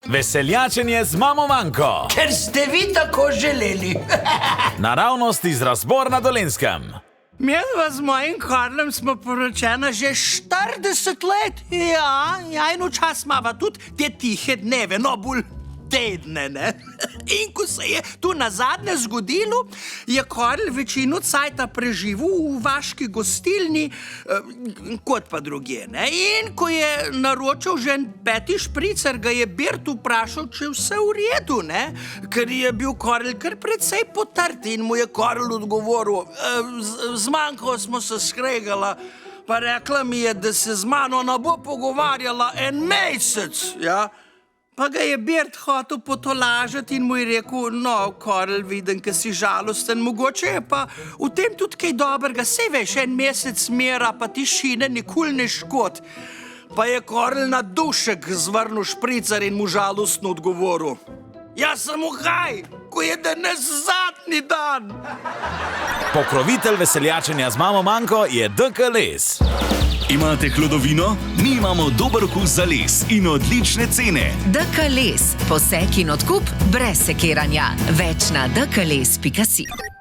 Veseljačenje z mamo Manko. Ker ste vi tako želeli. Naravnost iz Razbor na Dolenjskem. Midva z mojim Karlom smo poročena že 40 let. Ja, in včasih imava tudi te tihe dneve, no bolj tedne, ne? In ko se je tu nazadnje zgodilo, je Karl večino cajta preživel v vaški gostilni, kot pa drugje, ne? In ko je naročil že en 5. špricer, ga je Bert vprašal, če vse v redu, ne? Ker je bil Karl kar precej potrt in mu je Karl odgovoril, z Manko smo se skregala, pa rekla mi je, da se z mano ne bo pogovarjala en mesec, ja? Pa ga je Bert hotel potolažiti in mu je rekel, no, Karl, vidim, ka si žalosten, mogoče je pa v tem tudi kaj dobrega, sej veš, en mesec mira pa tišine nikoli ne škod. Pa je Karl na dušek zvrnil špricer in mu žalostno odgovoril, ja samo kaj, ko je danes zadnji dan. Pokrovitelj veseljačenja z mamo Manko je DK Les. Imate hlodovino? Mi imamo dober okus za les in odlične cene. DK Les, posek in odkup brez sekiranja. Več na dkles.si.